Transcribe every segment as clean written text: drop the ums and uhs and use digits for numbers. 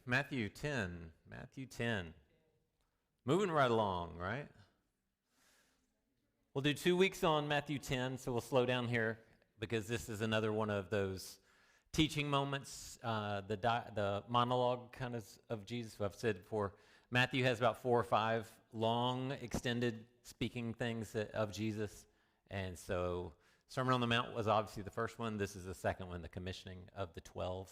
Matthew 10. Matthew 10. Moving right along, right? We'll do 2 weeks on Matthew 10, so we'll slow down here because this is another one of those teaching moments, the monologue kind of Jesus. I've said before, Matthew has about 4 or 5 long, extended speaking things of Jesus. And so Sermon on the Mount was obviously the first one. This is the second one, the commissioning of the 12,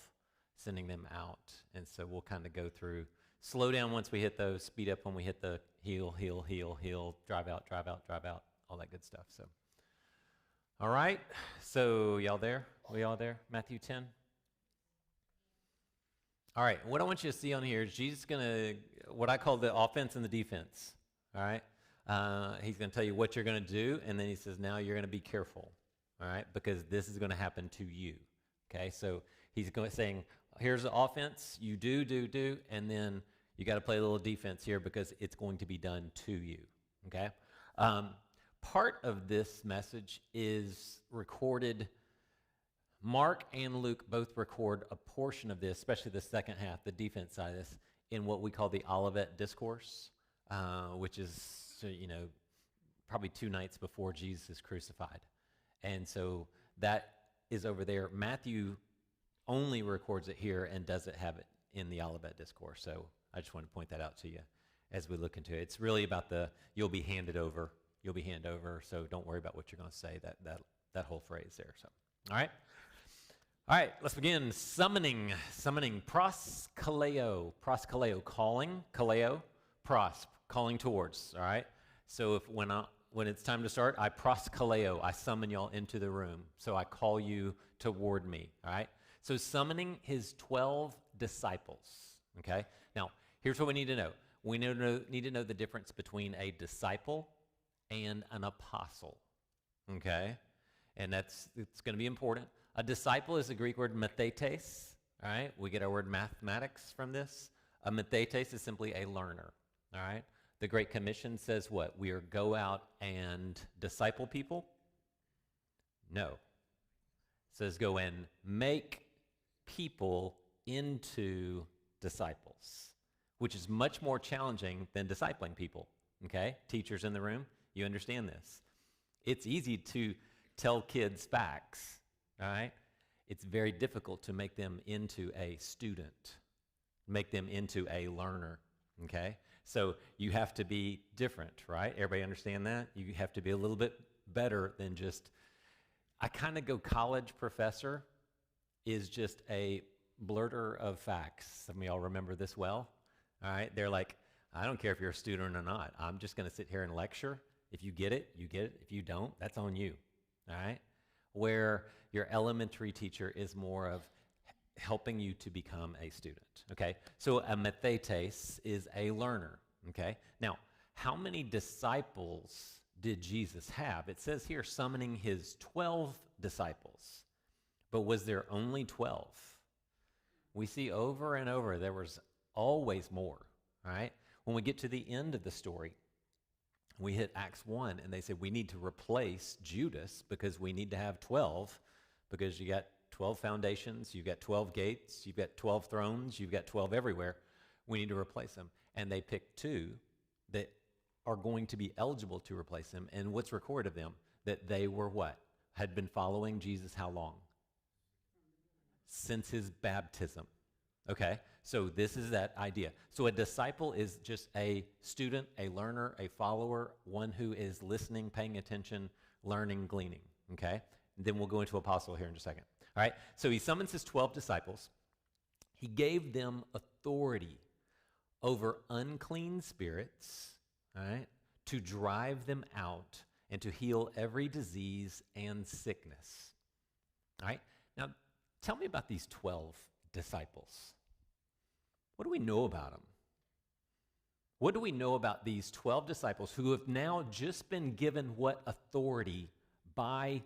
sending them out. And so we'll kind of go through, slow down once we hit those, speed up when we hit the heal, heal, heal, heal, drive out, drive out, drive out, all that good stuff. So, all right. So y'all there? We all there? Matthew 10? All right. What I want you to see on here is Jesus going to, what I call the offense and the defense. All right. He's going to tell you what you're going to do, and then he says, now you're going to be careful. All right, because this is going to happen to you. Okay, so he's saying, here's the offense, you do, and then you got to play a little defense here because it's going to be done to you. Okay, part of this message is recorded. Mark and Luke both record a portion of this, especially the second half, the defense side of this, in what we call the Olivet Discourse, which is, probably 2 nights before Jesus is crucified. And so that is over there. Matthew only records it here and doesn't have it in the Olivet Discourse. So I just want to point that out to you as we look into it. It's really about you'll be handed over. You'll be handed over, so don't worry about what you're going to say, that whole phrase there. So, all right, let's begin. Summoning, proskaleo, calling, kaleo, calling towards, all right? So when it's time to start, I proskaleo, I summon y'all into the room. So I call you toward me, all right? So summoning his 12 disciples, okay? Now, here's what we need to know. We need to know the difference between a disciple and an apostle, okay? And it's going to be important. A disciple is the Greek word mathetes, all right? We get our word mathematics from this. A mathetes is simply a learner, all right? The Great Commission says what? We are go out and disciple people? No. It says go and make people into disciples, which is much more challenging than discipling people, okay? Teachers in the room, you understand this. It's easy to tell kids facts, all right? It's very difficult to make them into a student, make them into a learner, okay? So you have to be different, right? Everybody understand that? You have to be a little bit better than just, I kind of go college professor is just a blurter of facts. Some of y'all remember this well, all right? They're like, I don't care if you're a student or not. I'm just going to sit here and lecture. If you get it, you get it. If you don't, that's on you, all right? Where your elementary teacher is more of helping you to become a student, okay? So a mathetes is a learner, okay? Now, how many disciples did Jesus have? It says here, summoning his 12 disciples. But was there only 12? We see over and over there was always more, right? When we get to the end of the story, we hit Acts 1, and they said we need to replace Judas because we need to have 12 because you got 12 foundations, you've got 12 gates, you've got 12 thrones, you've got 12 everywhere. We need to replace them. And they picked 2 that are going to be eligible to replace them. And what's recorded of them? That they were what? Had been following Jesus how long? Since his baptism. Okay, so this is that idea. So a disciple is just a student, a learner, a follower, one who is listening, paying attention, learning, gleaning. Okay, and then we'll go into apostle here in just a second. All right, so he summons his 12 disciples. He gave them authority over unclean spirits, all right, to drive them out and to heal every disease and sickness. All right, now tell me about these 12 disciples. What do we know about them? What do we know about these 12 disciples who have now just been given what authority by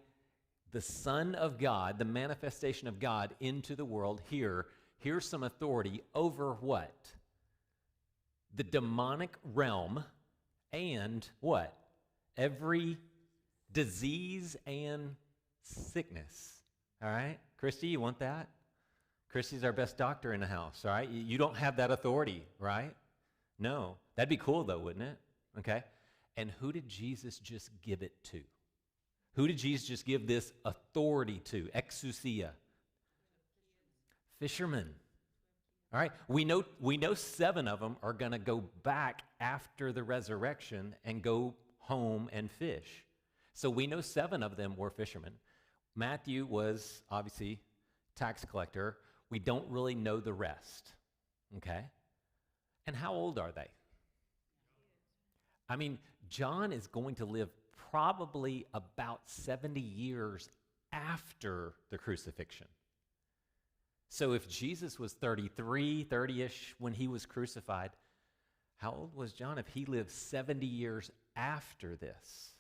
the Son of God, the manifestation of God into the world here? Here's some authority over what? The demonic realm and what? Every disease and sickness. All right? Christy, you want that? Christy's our best doctor in the house, all right? You don't have that authority, right? No. That'd be cool, though, wouldn't it? Okay? And who did Jesus just give it to? Who did Jesus just give this authority to? Exousia. Fishermen. All right? We know 7 of them are going to go back after the resurrection and go home and fish. So we know 7 of them were fishermen. Matthew was obviously tax collector. We don't really know the rest. Okay? And how old are they? I mean, John is going to live probably about 70 years after the crucifixion. So if Jesus was 33, 30-ish when he was crucified, how old was John if he lived 70 years after this?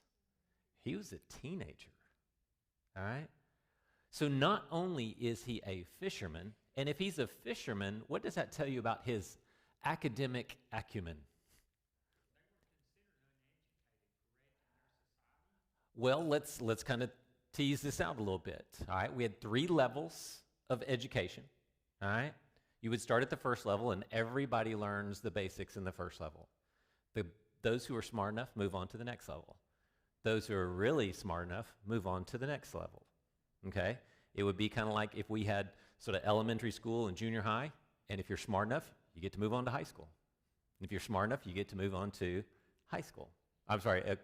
He was a teenager, all right? So not only is he a fisherman, and if he's a fisherman, what does that tell you about his academic acumen? Well, let's kind of tease this out a little bit, all right? We had 3 levels of education, all right? You would start at the first level, and everybody learns the basics in the first level. Those who are smart enough move on to the next level. Those who are really smart enough move on to the next level, okay? It would be kind of like if we had sort of elementary school and junior high, and if you're smart enough, you get to move on to high school. And if you're smart enough, you get to move on to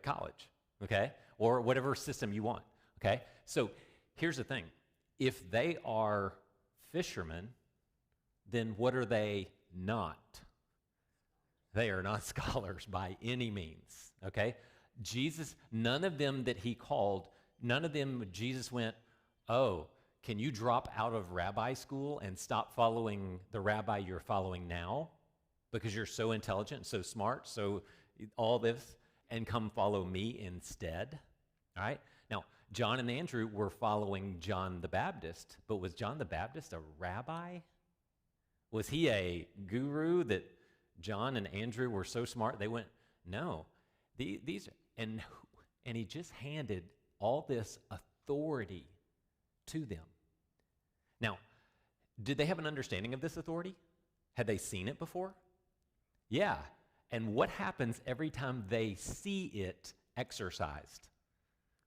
college, okay? Or whatever system you want, okay? So here's the thing. If they are fishermen, then what are they not? They are not scholars by any means, okay? Jesus, none of them that he called, none of them, Jesus went, oh, can you drop out of rabbi school and stop following the rabbi you're following now because you're so intelligent, so smart, so all this, and come follow me instead, all right? Now, John and Andrew were following John the Baptist, but was John the Baptist a rabbi? Was he a guru that John and Andrew were so smart they went, no. And he just handed all this authority to them. Now, did they have an understanding of this authority? Had they seen it before? Yeah. And what happens every time they see it exercised?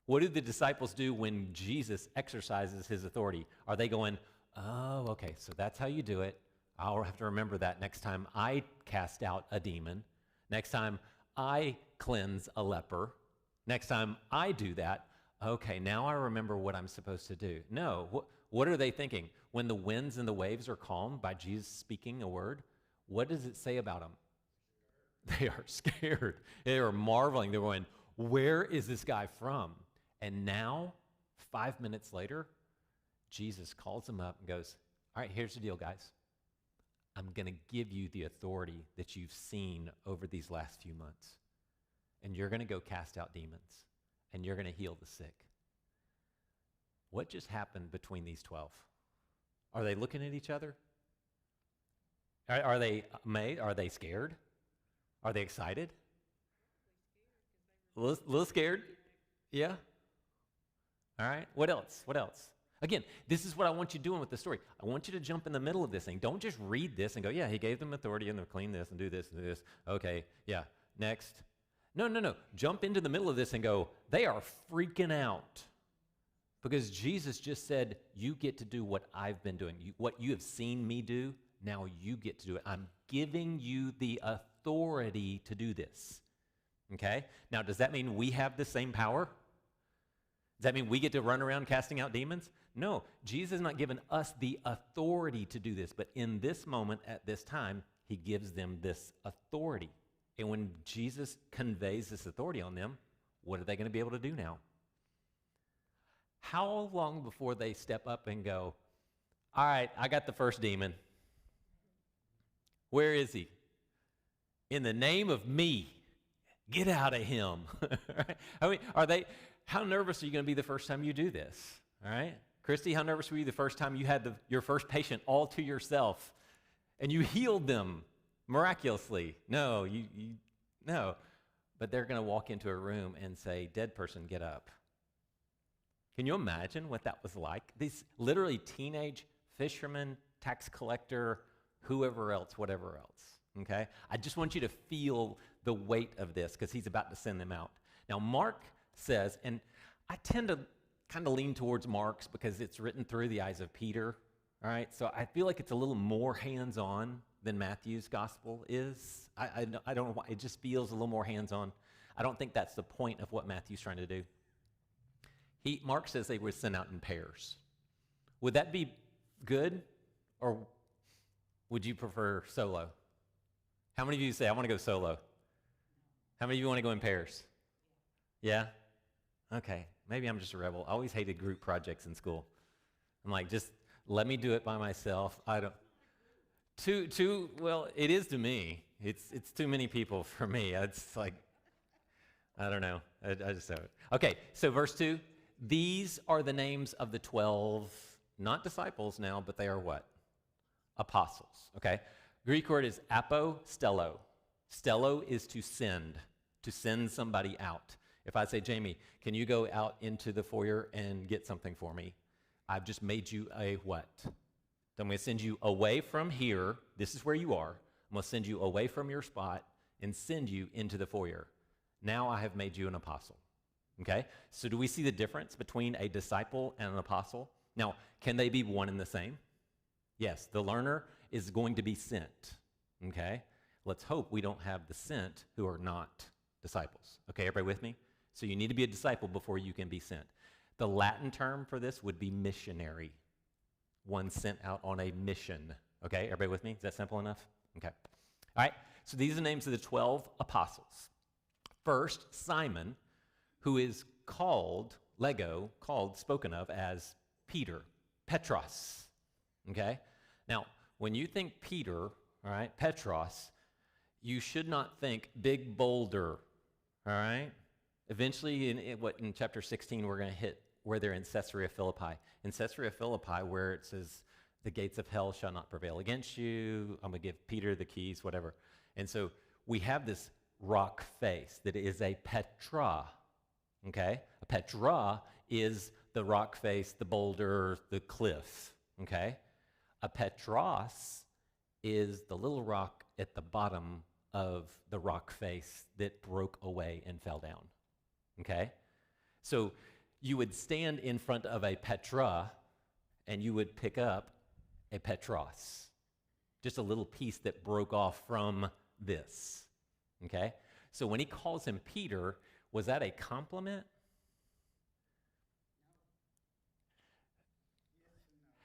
What do the disciples do when Jesus exercises his authority? Are they going, oh, okay, so that's how you do it. I'll have to remember that next time I cast out a demon. Next time I cleanse a leper. Next time I do that, okay, now I remember what I'm supposed to do. No, what are they thinking? When the winds and the waves are calmed by Jesus speaking a word, what does it say about them? They are scared. They are marveling. They're going, where is this guy from? And now, 5 minutes later, Jesus calls them up and goes, all right, here's the deal, guys. I'm going to give you the authority that you've seen over these last few months. And you're going to go cast out demons. And you're going to heal the sick. What just happened between these 12? Are they looking at each other? Are they amazed? Are they scared? Are they excited? A little scared? Yeah? All right. What else? What else? Again, this is what I want you doing with the story. I want you to jump in the middle of this thing. Don't just read this and go, yeah, he gave them authority and they'll clean this and do this and do this. Okay, yeah, next. No. Jump into the middle of this and go, they are freaking out. Because Jesus just said, you get to do what I've been doing. What you have seen me do, now you get to do it. I'm giving you the authority to do this. Okay? Now, does that mean we have the same power? Does that mean we get to run around casting out demons? No, Jesus has not given us the authority to do this, but in this moment, at this time, he gives them this authority. And when Jesus conveys this authority on them, what are they going to be able to do now? How long before they step up and go, all right, I got the first demon. Where is he? In the name of me, get out of him. Right? I mean, how nervous are you going to be the first time you do this? All right? Christy, how nervous were you the first time you had your first patient all to yourself and you healed them miraculously? No, no. But they're going to walk into a room and say, dead person, get up. Can you imagine what that was like? These literally teenage fishermen, tax collector, whoever else, whatever else. Okay? I just want you to feel the weight of this because he's about to send them out. Now, Mark says, and I tend to kind of lean towards Mark's because it's written through the eyes of Peter. All right? So I feel like it's a little more hands-on than Matthew's gospel is. I don't know why. It just feels a little more hands-on. I don't think that's the point of what Matthew's trying to do. Mark says they were sent out in pairs. Would that be good, or would you prefer solo? How many of you say, I want to go solo? How many of you want to go in pairs? Yeah? Okay, maybe I'm just a rebel. I always hated group projects in school. I'm like, just let me do it by myself. I don't. Well, it is to me. It's too many people for me. It's like, I don't know. I just don't. Okay, so verse 2. These are the names of the 12, not disciples now, but they are what? Apostles, okay? Greek word is apostello. Stello is to send somebody out. If I say, Jamie, can you go out into the foyer and get something for me? I've just made you a what? I'm going to send you away from here. This is where you are. I'm going to send you away from your spot and send you into the foyer. Now I have made you an apostle. Okay? So do we see the difference between a disciple and an apostle? Now, can they be one and the same? Yes, the learner is going to be sent. Okay? Let's hope we don't have the sent who are not disciples. Okay, everybody with me? So you need to be a disciple before you can be sent. The Latin term for this would be missionary. One sent out on a mission. Okay, everybody with me? Is that simple enough? Okay. All right, so these are the names of the 12 apostles. First, Simon, who is spoken of as Peter, Petros, okay? Now, when you think Peter, all right, Petros, you should not think big boulder, all right? Eventually, in chapter 16, we're going to hit where they're in Caesarea Philippi. In Caesarea Philippi, where it says, the gates of hell shall not prevail against you, I'm going to give Peter the keys, whatever. And so we have this rock face that is a Petra. Okay? A Petra is the rock face, the boulder, the cliff. Okay? A Petros is the little rock at the bottom of the rock face that broke away and fell down. Okay? So you would stand in front of a Petra and you would pick up a Petros. Just a little piece that broke off from this. Okay? So when he calls him Peter, was that a compliment?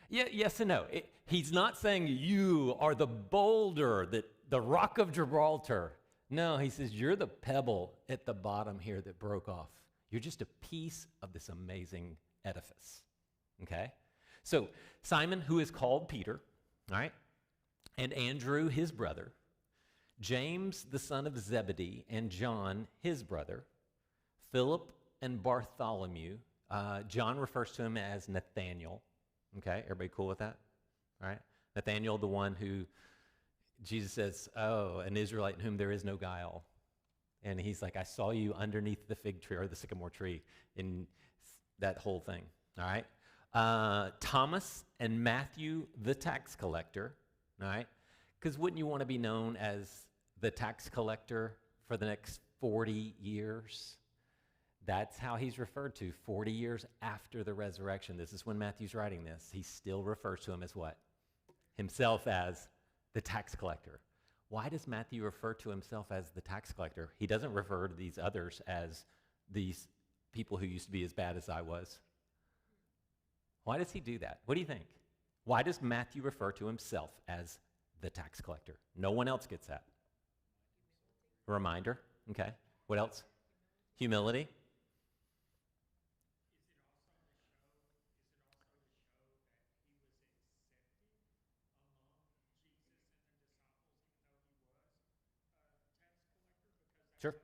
Yeah, yes and no. He's not saying you are the boulder, the rock of Gibraltar. No, he says you're the pebble at the bottom here that broke off. You're just a piece of this amazing edifice. Okay? So Simon, who is called Peter, all right, and Andrew, his brother, James, the son of Zebedee, and John, his brother, Philip and Bartholomew. John refers to him as Nathaniel. Okay, everybody cool with that? All right. Nathaniel, the one who Jesus says, oh, an Israelite in whom there is no guile. And he's like, I saw you underneath the fig tree or the sycamore tree in that whole thing. All right. Thomas and Matthew, the tax collector. All right. Because wouldn't you want to be known as the tax collector for the next 40 years? That's how he's referred to 40 years after the resurrection. This is when Matthew's writing this. He still refers to him as what? Himself as the tax collector. Why does Matthew refer to himself as the tax collector? He doesn't refer to these others as these people who used to be as bad as I was. Why does he do that? What do you think? Why does Matthew refer to himself as the tax collector? No one else gets that. A reminder. Okay. What else? Humility. Sure.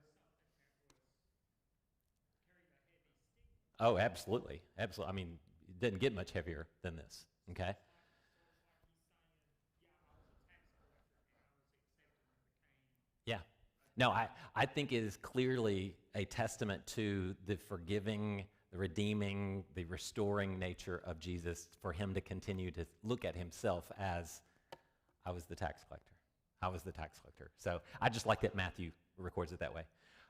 Oh, absolutely. Absolutely. I mean, it didn't get much heavier than this. Okay? Yeah. No, I think it is clearly a testament to the the redeeming, the restoring nature of Jesus, for him to continue to look at himself as, I was the tax collector. I was the tax collector. So I just like that Matthew records it that way.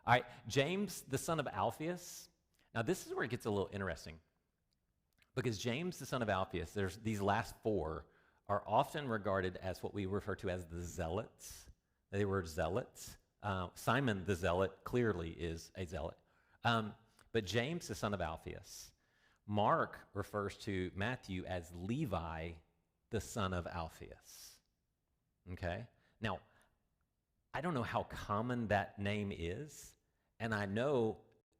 All right, James, the son of Alphaeus. Now this is where it gets a little interesting, because James, the son of Alphaeus, there's these last four are often regarded as what we refer to as the zealots. They were zealots. Simon the zealot clearly is a zealot. But James, the son of Alphaeus. Mark refers to Matthew as Levi, the son of Alphaeus. Okay? Now, I don't know how common that name is, and I know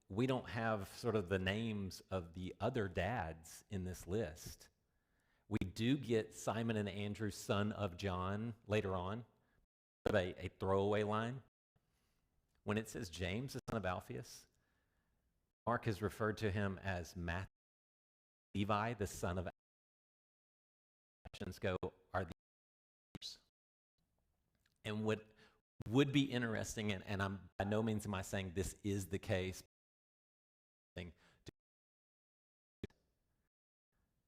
we don't have sort of the names of the other dads in this list. We do get Simon and Andrew, son of John, later on, a throwaway line. When it says James, the son of Alphaeus, Mark has referred to him as Matthew. Levi, the son of Alphaeus, are the others. And what would be interesting, and I'm by no means am I saying this is the case,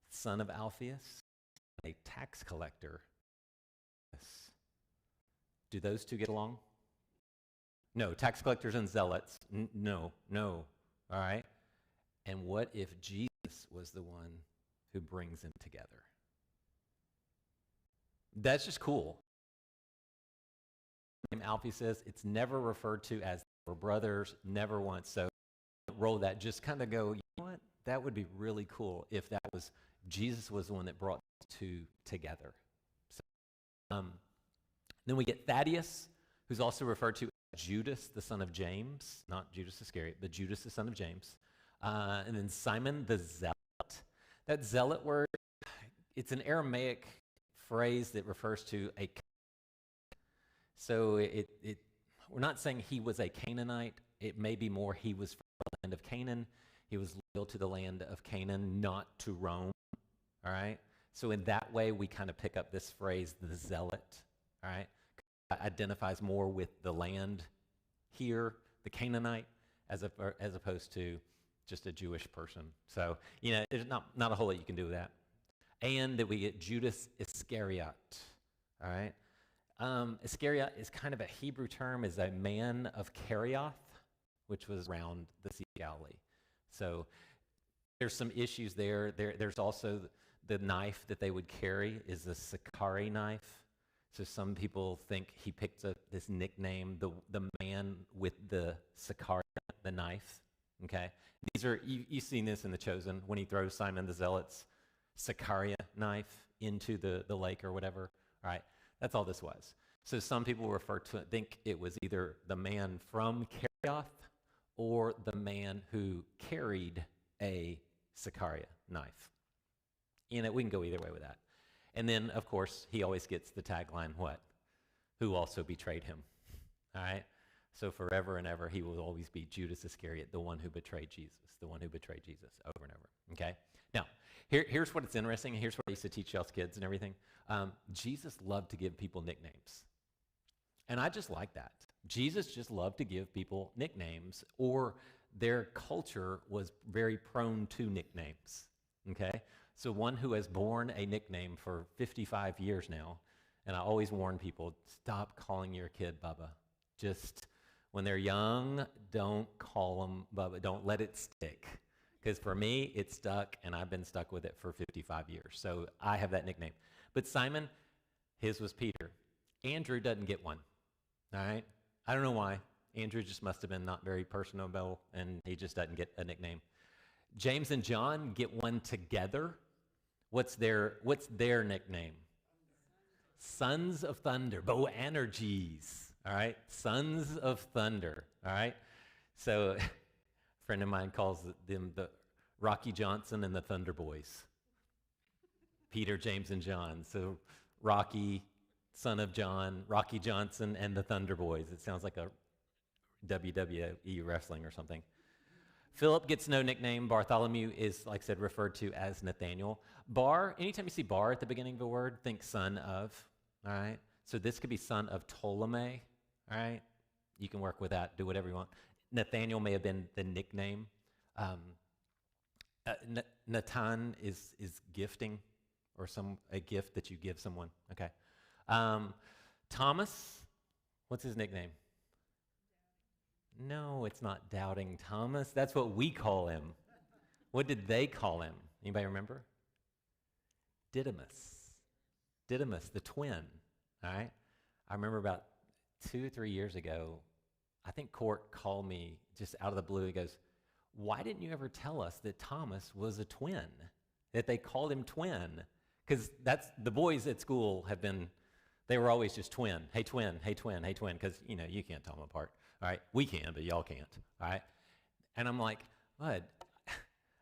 son of Alphaeus, a tax collector. Do those two get along? No, tax collectors and zealots. No. All right? And what if Jesus was the one who brings them together? That's just cool. Alfie says it's never referred to as we're brothers, never once. So roll that. Just kind of go, you know what? That would be really cool if that was Jesus was the one that brought the two together. So, then we get Thaddeus, who's also referred to as Judas, the son of James, not Judas Iscariot, but Judas, the son of James. And then Simon the zealot. That zealot word, it's an Aramaic phrase that refers to a. So we're not saying he was a Canaanite. It may be more he was from the land of Canaan. He was loyal to the land of Canaan, not to Rome. All right? So in that way, we kind of pick up this phrase, the zealot. All right? It identifies more with the land here, the Canaanite, as opposed to just a Jewish person. So, there's not a whole lot you can do with that. And that we get Judas Iscariot. All right? Iscariot is kind of a Hebrew term, is a man of Kerioth, which was around the Sea of Galilee. So there's some issues there. There's also the knife that they would carry is a Sicarii knife. So some people think he picked up this nickname, the man with the Sicarii, the knife. Okay, these are you've seen this in The Chosen when he throws Simon the Zealot's Sicarii knife into the lake or whatever. All right. That's all this was. So some people think it was either the man from Kerioth or the man who carried a Sicarii knife. We can go either way with that. And then, of course, he always gets the tagline, what? Who also betrayed him. All right? So forever and ever, he will always be Judas Iscariot, the one who betrayed Jesus, over and over. Okay? Now, here's what it's interesting. Here's what I used to teach y'all's kids and everything. Jesus loved to give people nicknames. And I just like that. Jesus just loved to give people nicknames, or their culture was very prone to nicknames. Okay? So one who has borne a nickname for 55 years now, and I always warn people, stop calling your kid Bubba. Just when they're young, don't call them Bubba. Don't let it stick. Because for me, it stuck, and I've been stuck with it for 55 years. So I have that nickname. But Simon, his was Peter. Andrew doesn't get one. All right? I don't know why. Andrew just must have been not very personable, and he just doesn't get a nickname. James and John get one together. What's their nickname? Sons of Thunder. Boanerges. All right? Sons of Thunder. All right? So a friend of mine calls them the Rocky Johnson and the Thunder Boys. Peter, James, and John. So Rocky, son of John, Rocky Johnson, and the Thunder Boys. It sounds like a WWE wrestling or something. Philip gets no nickname. Bartholomew is, like I said, referred to as Nathaniel. Bar, anytime you see bar at the beginning of a word, think son of, all right? So this could be son of Ptolemy, all right? You can work with that, do whatever you want. Nathaniel may have been the nickname. Natan is gifting, or a gift that you give someone. Okay. Thomas, what's his nickname? No, it's not Doubting Thomas. That's what we call him. What did they call him? Anybody remember? Didymus. Didymus, the twin. All right. I remember about 2 or 3 years ago, I think Court called me just out of the blue. He goes, "Why didn't you ever tell us that Thomas was a twin? That they called him twin?" Because that's the boys at school they were always just twin. Hey, twin, hey, twin, hey, twin. Because, you can't tell them apart. All right. We can, but y'all can't. All right. And I'm like, Bud,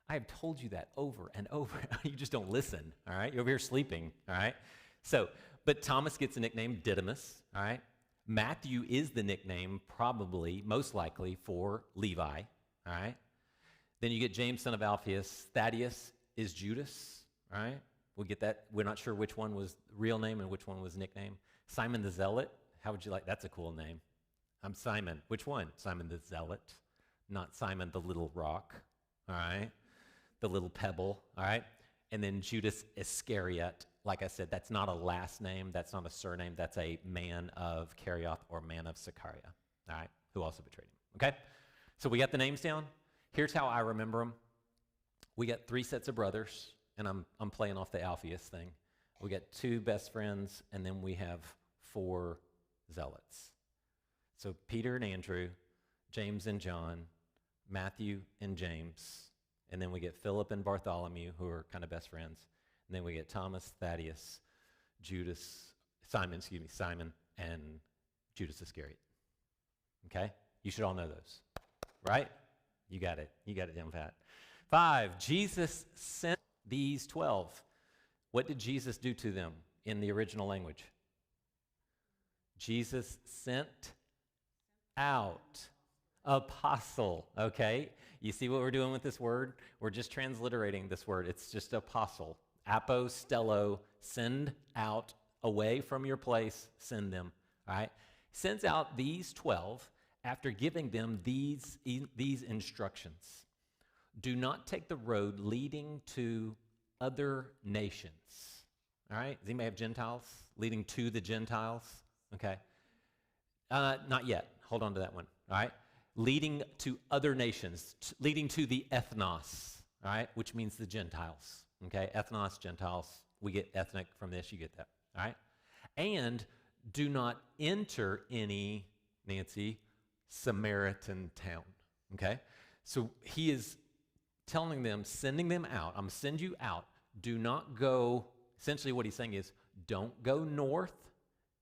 I have told you that over and over. You just don't listen. All right. You're over here sleeping. All right. So, but Thomas gets the nickname Didymus. All right. Matthew is the nickname, probably, most likely, for Levi. All right. Then you get James, son of Alphaeus. Thaddeus is Judas. All right. We'll get that. We're not sure which one was real name and which one was nickname. Simon the Zealot. How would you like? That's a cool name. I'm Simon. Which one? Simon the Zealot, not Simon the little rock. All right. The little pebble. All right. And then Judas Iscariot. Like I said, that's not a last name. That's not a surname. That's a man of Kerioth or man of Sicaria. All right. Who also betrayed him. Okay. So we got the names down. Here's how I remember them. We got 3 sets of brothers, and I'm playing off the Alphaeus thing. We got 2 best friends, and then we have 4 zealots. So Peter and Andrew, James and John, Matthew and James, and then we get Philip and Bartholomew, who are kind of best friends. And then we get Thomas, Thaddeus, Simon, and Judas Iscariot. Okay? You should all know those, right? You got it. You got it down pat. 5, Jesus sent these 12. What did Jesus do to them in the original language? Jesus sent out. Apostle, okay? You see what we're doing with this word? We're just transliterating this word. It's just apostle. Apostello, send out, away from your place, send them, all right? Sends out these 12 after giving them these instructions. Do not take the road leading to other nations, all right? Does anybody have Gentiles? Leading to the Gentiles, okay? Not yet. Hold on to that one, all right? Leading to other nations, leading to the ethnos, all right, which means the Gentiles, okay? Ethnos, Gentiles, we get ethnic from this, you get that, all right? And do not enter any, Nancy, Samaritan town, okay? So he is telling them, sending them out. I'm going to send you out. Do not go, essentially what he's saying is, don't go north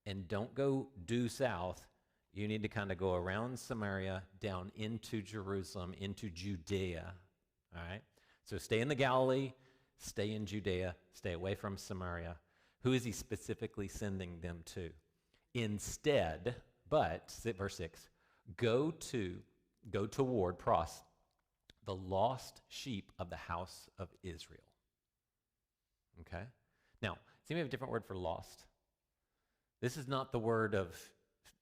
and don't go due south. You need to kind of go around Samaria, down into Jerusalem, into Judea, all right? So stay in the Galilee, stay in Judea, stay away from Samaria. Who is he specifically sending them to? Instead, but, verse 6, go toward, the lost sheep of the house of Israel. Okay? Now, does anybody have a different word for lost? This is not the word of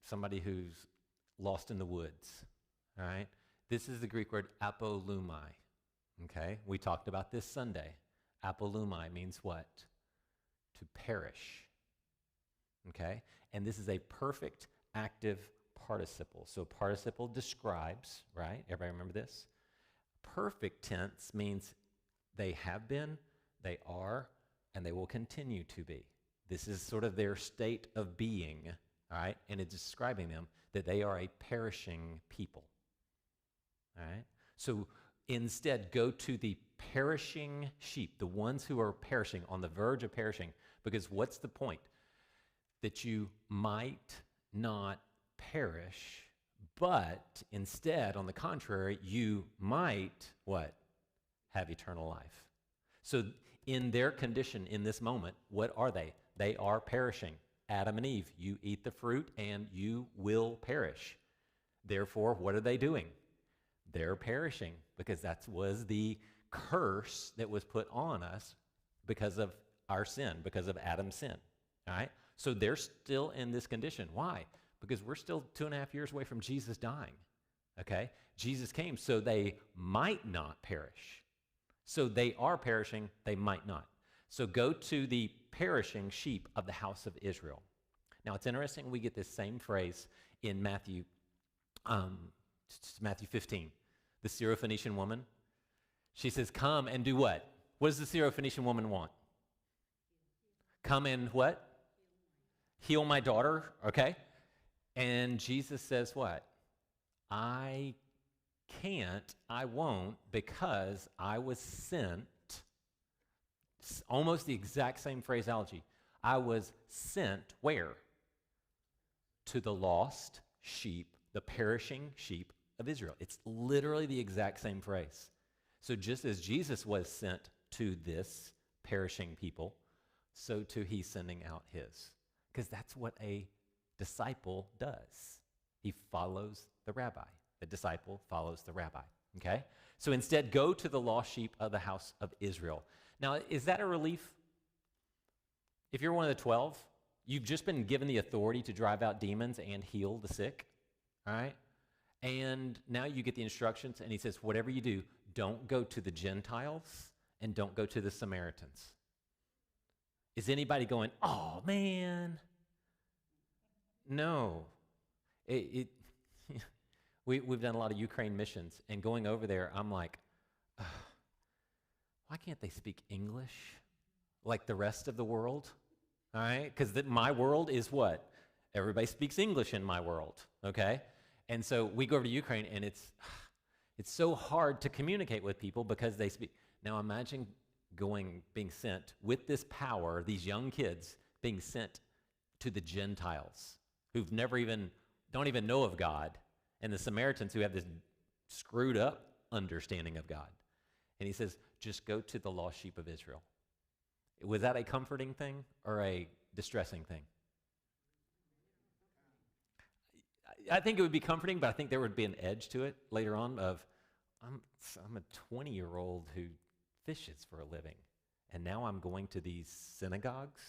somebody who's lost in the woods, all right? This is the Greek word apolumai, okay? We talked about this Sunday. Apolumai means what? To perish, okay? And this is a perfect active participle. So participle describes, right? Everybody remember this? Perfect tense means they have been, they are, and they will continue to be. This is sort of their state of being, all right? And it's describing them that they are a perishing people, all right? So instead, go to the perishing sheep, the ones who are perishing, on the verge of perishing, because what's the point? That you might not perish, but instead, on the contrary, you might, what? Have eternal life. So in their condition in this moment, what are they? They are perishing. Adam and Eve, you eat the fruit and you will perish. Therefore, what are they doing? They're perishing because that was the curse that was put on us because of our sin, because of Adam's sin. All right? So they're still in this condition. Why? Because we're still 2.5 years away from Jesus dying. Okay? Jesus came so they might not perish. So they are perishing, they might not. So go to the perishing sheep of the house of Israel. Now it's interesting, we get this same phrase in Matthew 15. The Syrophoenician woman, she says, come and do what? What does the Syrophoenician woman want? Come and what? Heal my daughter, okay? And Jesus says what? I can't, I won't, because I was sent, almost the exact same phraseology. I was sent where? To the lost sheep, the perishing sheep of Israel. It's literally the exact same phrase. So just as Jesus was sent to this perishing people, so too he's sending out his. Because that's what a disciple does. He follows the rabbi. The disciple follows the rabbi, okay? So instead, go to the lost sheep of the house of Israel. Now, is that a relief? If you're one of the 12, you've just been given the authority to drive out demons and heal the sick, all right? And now you get the instructions, and he says, whatever you do, don't go to the Gentiles and don't go to the Samaritans. Is anybody going, oh, man? No. We've done a lot of Ukraine missions, and going over there, I'm like, why can't they speak English like the rest of the world? All right? Because my world is what? Everybody speaks English in my world, okay? And so we go over to Ukraine, and it's so hard to communicate with people because they speak. Now imagine being sent with this power, these young kids being sent to the Gentiles who've don't even know of God, and the Samaritans who have this screwed up understanding of God. And he says, just go to the lost sheep of Israel. Was that a comforting thing or a distressing thing? I think it would be comforting, but I think there would be an edge to it later on of, I'm a 20-year-old who fishes for a living, and now I'm going to these synagogues.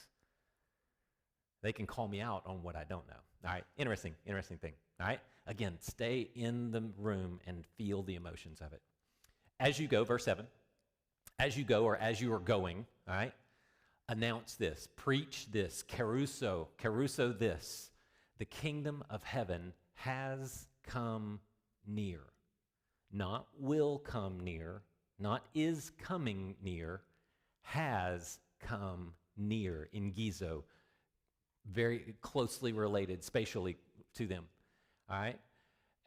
They can call me out on what I don't know. All right, interesting thing. All right, again, stay in the room and feel the emotions of it. As you go, verse 7, as you go or as you are going, all right, announce this, preach this, caruso this. The kingdom of heaven has come near. Not will come near, not is coming near, has come near in Gizo, very closely related spatially to them. All right?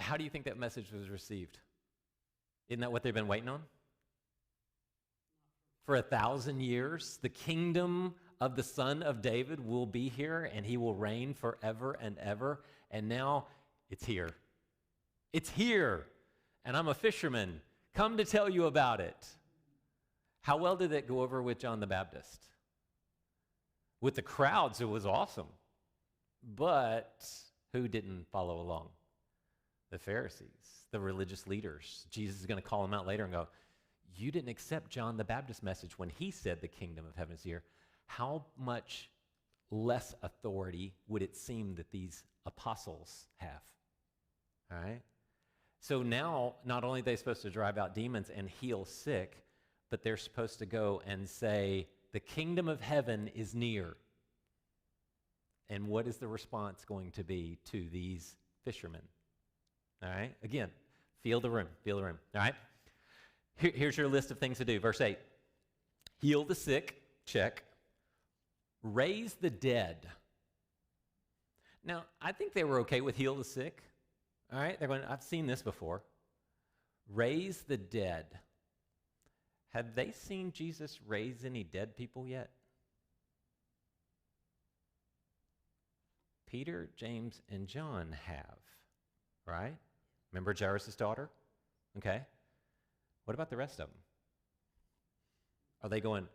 How do you think that message was received? Isn't that what they've been waiting on? For 1,000 years, the kingdom of the Son of David will be here, and he will reign forever and ever. And now it's here. It's here. And I'm a fisherman. Come to tell you about it. How well did it go over with John the Baptist? With the crowds, it was awesome. But who didn't follow along? The Pharisees, the religious leaders. Jesus is going to call them out later and go, you didn't accept John the Baptist's message when he said the kingdom of heaven is here. How much less authority would it seem that these apostles have? All right? So now, not only are they supposed to drive out demons and heal sick, but they're supposed to go and say, the kingdom of heaven is near. And what is the response going to be to these fishermen? All right? Again, feel the room. All right? Here's your list of things to do. Verse 8. Heal the sick, check. Raise the dead. Now, I think they were okay with heal the sick. All right? They're going, I've seen this before. Raise the dead. Have they seen Jesus raise any dead people yet? Peter, James, and John have, right? Remember Jairus' daughter? Okay. What about the rest of them? Are they going,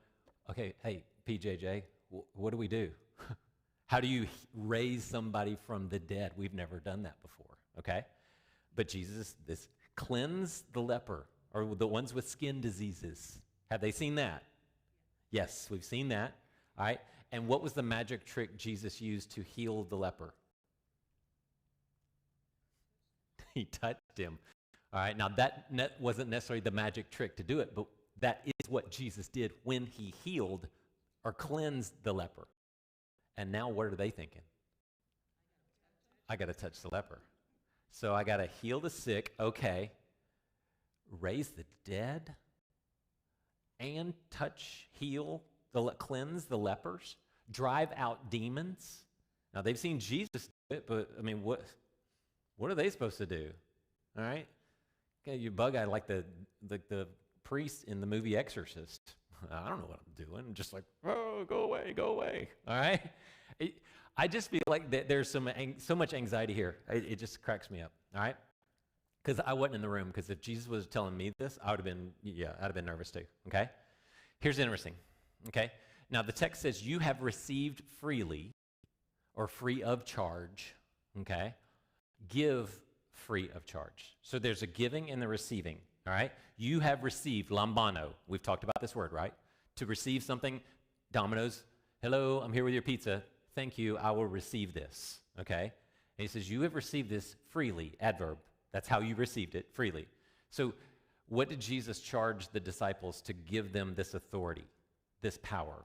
okay, hey, PJJ, what do we do? How do you raise somebody from the dead? We've never done that before, okay? But Jesus, this cleanse the leper, or the ones with skin diseases. Have they seen that? Yes, we've seen that, all right? And what was the magic trick Jesus used to heal the leper? He touched him. All right, now that wasn't necessarily the magic trick to do it, but that is what Jesus did when he healed or cleansed the leper. And now what are they thinking? I got to touch the leper. So I got to heal the sick, okay. Raise the dead and cleanse the lepers, drive out demons. Now they've seen Jesus do it, but I mean, what are they supposed to do? All right, okay, you bug eyed like the priest in the movie Exorcist. I don't know what I'm doing. I'm just like, oh, go away, go away. All right. I just feel like there's so much anxiety here. It just cracks me up. All right. Because I wasn't in the room. Because if Jesus was telling me this, I'd have been nervous too. Okay. Here's interesting. Okay. Now the text says you have received freely or free of charge. Okay. Give free of charge. So there's a giving and the receiving. All right. You have received lambano. We've talked about this word, right? To receive something, Domino's. Hello, I'm here with your pizza. Thank you. I will receive this. Okay. And he says you have received this freely. Adverb. That's how you received it, freely. So what did Jesus charge the disciples to give them this authority, this power?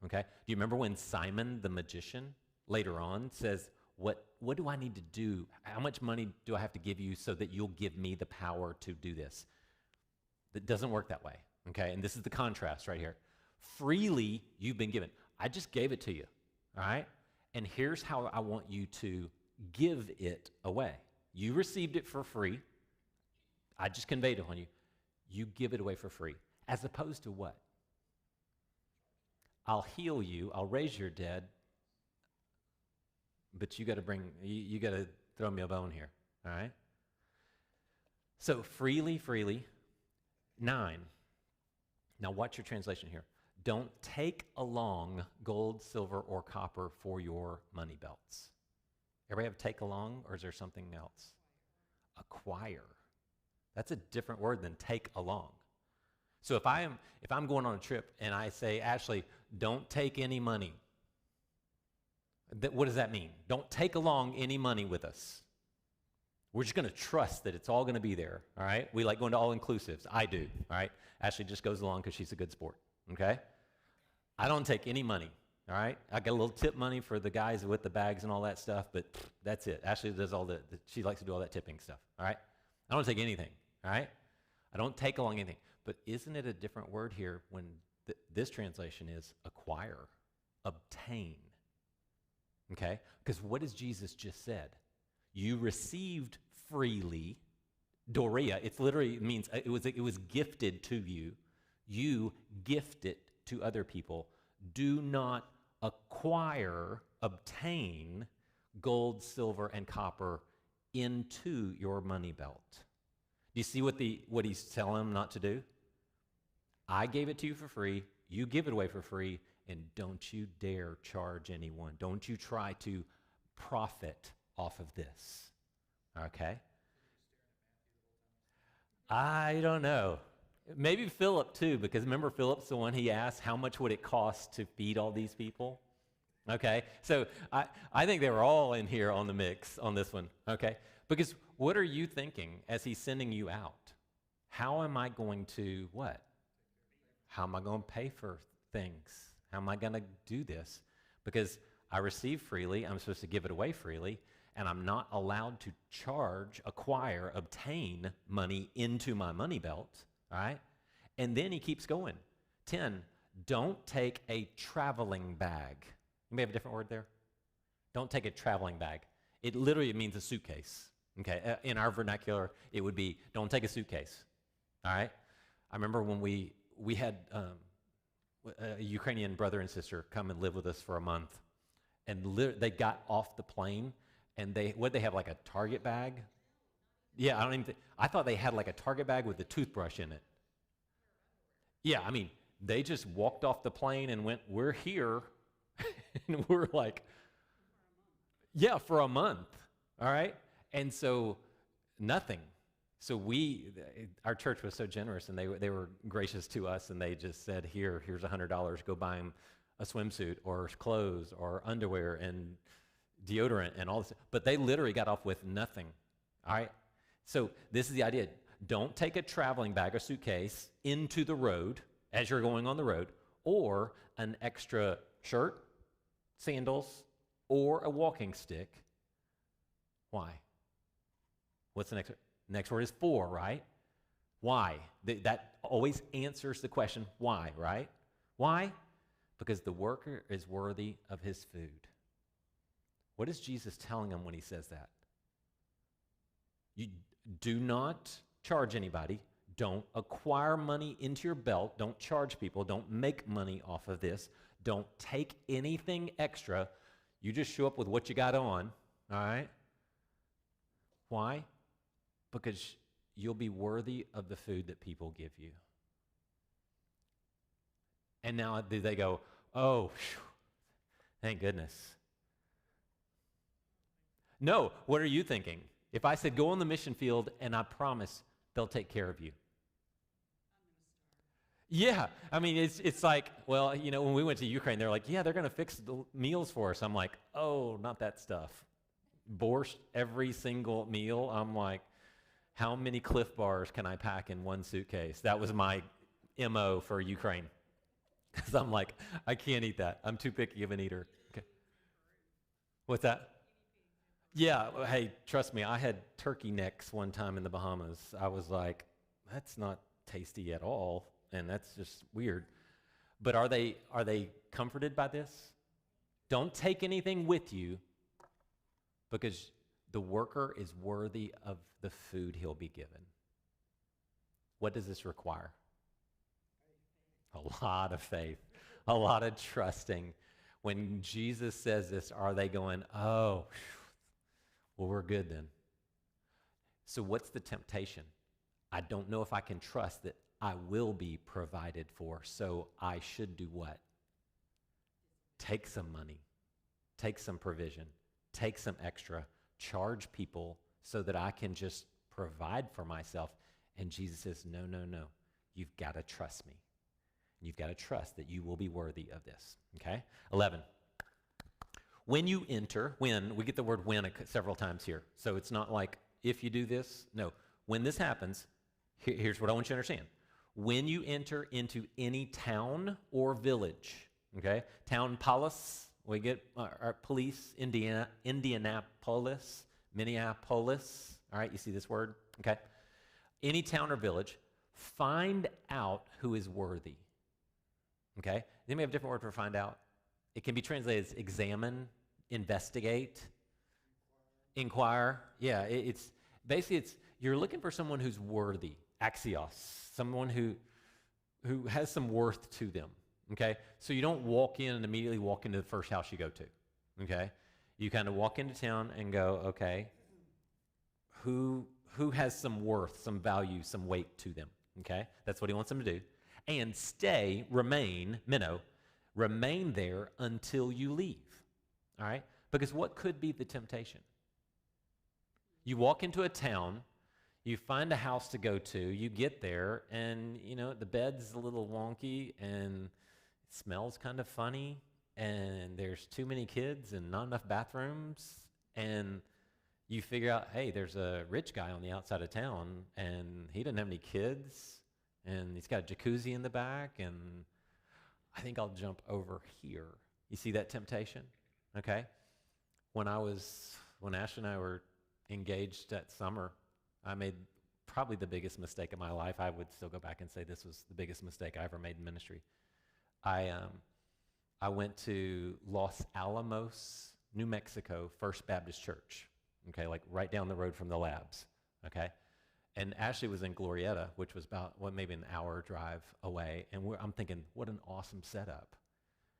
Okay. Do you remember when Simon the magician later on says, what do I need to do? How much money do I have to give you so that you'll give me the power to do this? That doesn't work that way. Okay. And this is the contrast right here. Freely you've been given. I just gave it to you. All right. And here's how I want you to give it away. You received it for free. I just conveyed it on you. You give it away for free. As opposed to what? I'll heal you. I'll raise your dead. But you got to throw me a bone here. All right? So freely. 9. Now watch your translation here. Don't take along gold, silver, or copper for your money belts. Everybody have take along, or is there something else? Acquire. That's a different word than take along. So if I'm going on a trip and I say, Ashley, don't take any money. What does that mean? Don't take along any money with us. We're just going to trust that it's all going to be there. All right. We like going to all inclusives. I do. All right. Ashley just goes along because she's a good sport. Okay. I don't take any money. All right. I get a little tip money for the guys with the bags and all that stuff, but that's it. Ashley does she likes to do all that tipping stuff. All right. I don't take anything. All right. I don't take along anything. But isn't it a different word here when this translation is acquire, obtain? Okay. Because what has Jesus just said? You received freely, doria. It literally means it was gifted to you. You gift it to other people. Do not obtain gold, silver, and copper into your money belt. Do you see what he's telling them not to do? I gave it to you for free. You give it away for free, and don't you dare charge anyone. Don't you try to profit off of this. Okay? I don't know. Maybe Philip too, because remember Philip's the one he asked, how much would it cost to feed all these people? Okay, so I think they were all in here on the mix on this one, okay? Because what are you thinking as he's sending you out? How am I going to what? How am I going to pay for things? How am I going to do this? Because I receive freely, I'm supposed to give it away freely, and I'm not allowed to charge, acquire, obtain money into my money belt, all right? And then he keeps going. 10, don't take a traveling bag. You may have a different word there. Don't take a traveling bag. It literally means a suitcase, okay? In our vernacular, it would be, don't take a suitcase, all right? I remember when we had a Ukrainian brother and sister come and live with us for a month, and they got off the plane, and they have like a Target bag? Yeah, I thought they had like a Target bag with a toothbrush in it. Yeah, I mean, they just walked off the plane and went, we're here. And we're like, yeah, for a month, all right? And so nothing. So our church was so generous, and they were gracious to us, and they just said, here's $100, go buy them a swimsuit or clothes or underwear and deodorant and all this. But they literally got off with nothing, all right? So this is the idea. don't take a traveling bag or suitcase into the road as you're going on the road, or an extra shirt, sandals, or a walking stick. Why? What's the next word is for, right? Why? That always answers the question, why, right? Why? Because the worker is worthy of his food. What is Jesus telling him when he says that? You do not charge anybody. Don't acquire money into your belt. Don't charge people. Don't make money off of this. Don't take anything extra. You just show up with what you got on, all right? Why? Because you'll be worthy of the food that people give you. And now they go, oh, phew, thank goodness. No, what are you thinking? If I said go on the mission field and I promise they'll take care of you. Yeah, I mean, it's like, well, you know, when we went to Ukraine, they're like, yeah, they're going to fix the meals for us. I'm like, oh, not that stuff. Borscht every single meal. I'm like, how many Cliff Bars can I pack in one suitcase? That was my MO for Ukraine. Because I'm like, I can't eat that. I'm too picky of an eater. Okay. What's that? Yeah, well, hey, trust me, I had turkey necks one time in the Bahamas. I was like, that's not tasty at all, and that's just weird. But are they comforted by this? Don't take anything with you, because the worker is worthy of the food he'll be given. What does this require? A lot of faith, a lot of trusting. When Jesus says this, are they going, oh, well, we're good then? So what's the temptation? I don't know if I can trust that I will be provided for, so I should do what? Take some money, take some provision, take some extra, charge people so that I can just provide for myself. And Jesus says, no, no, no. You've got to trust me. You've got to trust that you will be worthy of this. Okay? 11. When you enter, when, we get the word when several times here. So it's not like if you do this. No. When this happens, here's what I want you to understand. When you enter into any town or village, okay? Town polis, we get our police, Indianapolis, Minneapolis. All right, you see this word? Okay. Any town or village, find out who is worthy. Okay? Then we have a different word for find out. It can be translated as examine, investigate, inquire. Yeah, it's basically you're looking for someone who's worthy, axios, someone who has some worth to them. Okay? So you don't walk in and immediately walk into the first house you go to. Okay? You kind of walk into town and go, okay, who has some worth, some value, some weight to them. Okay? That's what he wants them to do. And remain there until you leave. All right? Because what could be the temptation? You walk into a town, you find a house to go to, you get there, and, you know, the bed's a little wonky, and it smells kind of funny, and there's too many kids and not enough bathrooms, and you figure out, hey, there's a rich guy on the outside of town, and he doesn't have any kids, and he's got a jacuzzi in the back, and I think I'll jump over here. You see that temptation? Okay? When Ashley and I were engaged that summer, I made probably the biggest mistake of my life. I would still go back and say this was the biggest mistake I ever made in ministry. I went to Los Alamos, New Mexico, First Baptist Church, okay, like right down the road from the labs, okay? And Ashley was in Glorieta, which was about, maybe an hour drive away. And I'm thinking, what an awesome setup.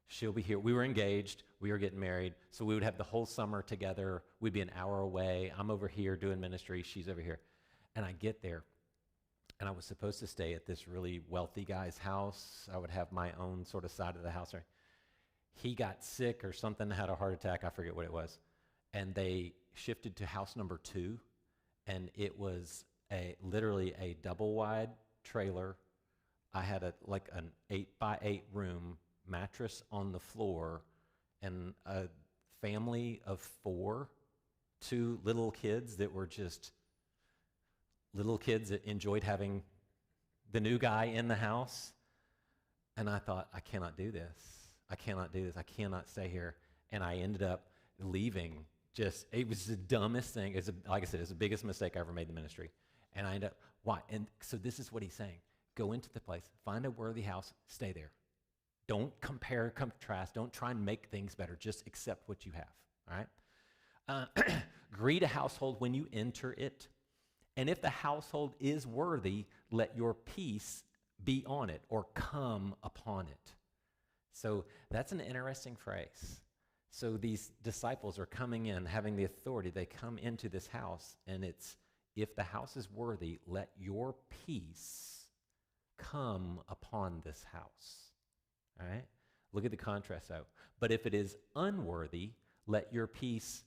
She'll be here. We were engaged. We were getting married. So we would have the whole summer together. We'd be an hour away. I'm over here doing ministry. She's over here. And I get there. And I was supposed to stay at this really wealthy guy's house. I would have my own sort of side of the house. He got sick or something, had a heart attack. I forget what it was. And they shifted to house number 2. And it was literally a double wide trailer. I had an 8x8 room, mattress on the floor, and a family of 4, 2 little kids that were just little kids that enjoyed having the new guy in the house. And I thought, I cannot do this. I cannot do this. I cannot stay here. And I ended up leaving. It was the dumbest thing. Like I said, it's the biggest mistake I ever made in the ministry. And I ended up, why? And so this is what he's saying. Go into the place, find a worthy house, stay there. Don't compare, contrast. Don't try and make things better. Just accept what you have, all right? Greet a household when you enter it. And if the household is worthy, let your peace be on it or come upon it. So that's an interesting phrase. So these disciples are coming in, having the authority. They come into this house, and it's, if the house is worthy, let your peace come upon this house. All right? Look at the contrast out. But if it is unworthy, let your peace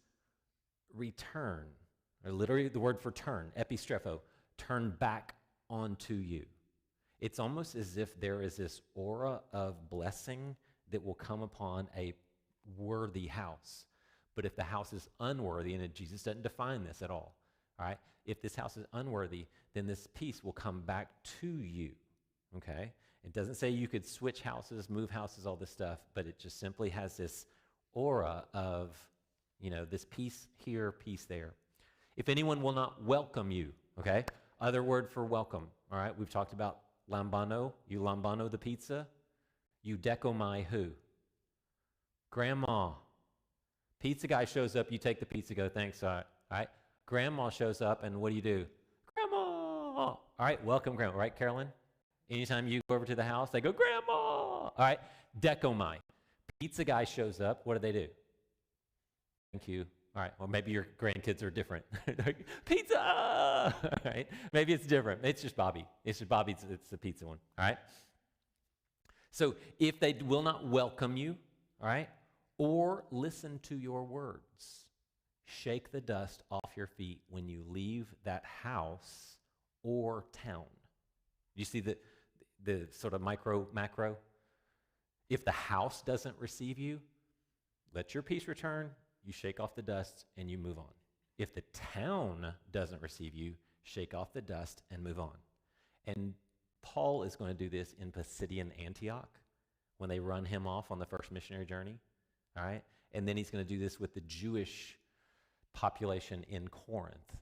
return. Or literally the word for turn, epistrepho, turn back onto you. It's almost as if there is this aura of blessing that will come upon a worthy house. But if the house is unworthy, and Jesus doesn't define this at all right? If this house is unworthy, then this peace will come back to you, okay? It doesn't say you could switch houses, move houses, all this stuff, but it just simply has this aura of, this peace here, peace there. If anyone will not welcome you, okay? Other word for welcome, all right? We've talked about lambano. You lambano the pizza. You decomai who? Grandma. Pizza guy shows up, you take the pizza, go, thanks, all right? Grandma shows up, and what do? Grandma! All right, welcome, Grandma, right, Carolyn? Anytime you go over to the house, they go, Grandma! All right, decomai. Pizza guy shows up, what do? Thank you. All right, well, maybe your grandkids are different. Pizza! All right, maybe it's different. It's just Bobby. It's the pizza one, all right? So if they will not welcome you, all right, or listen to your words, shake the dust off your feet when you leave that house or town. You see the sort of macro? If the house doesn't receive you, let your peace return, you shake off the dust, and you move on. If the town doesn't receive you, shake off the dust and move on. And Paul is going to do this in Pisidian Antioch when they run him off on the first missionary journey, all right? And then he's going to do this with the Jewish population in Corinth.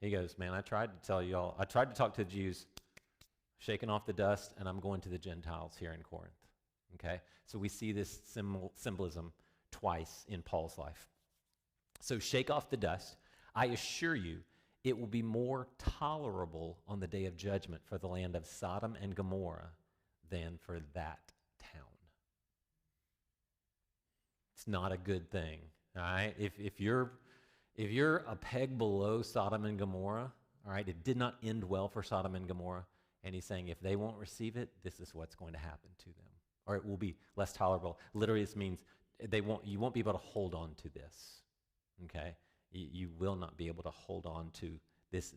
He goes, man, I tried to talk to the Jews, shaking off the dust, and I'm going to the Gentiles here in Corinth, okay? So we see this symbolism twice in Paul's life. So shake off the dust. I assure you, it will be more tolerable on the day of judgment for the land of Sodom and Gomorrah than for that town. It's not a good thing, all right? If you're a peg below Sodom and Gomorrah, all right, it did not end well for Sodom and Gomorrah, and he's saying if they won't receive it, this is what's going to happen to them, or it will be less tolerable. Literally, this means you won't be able to hold on to this, okay? You will not be able to hold on to this.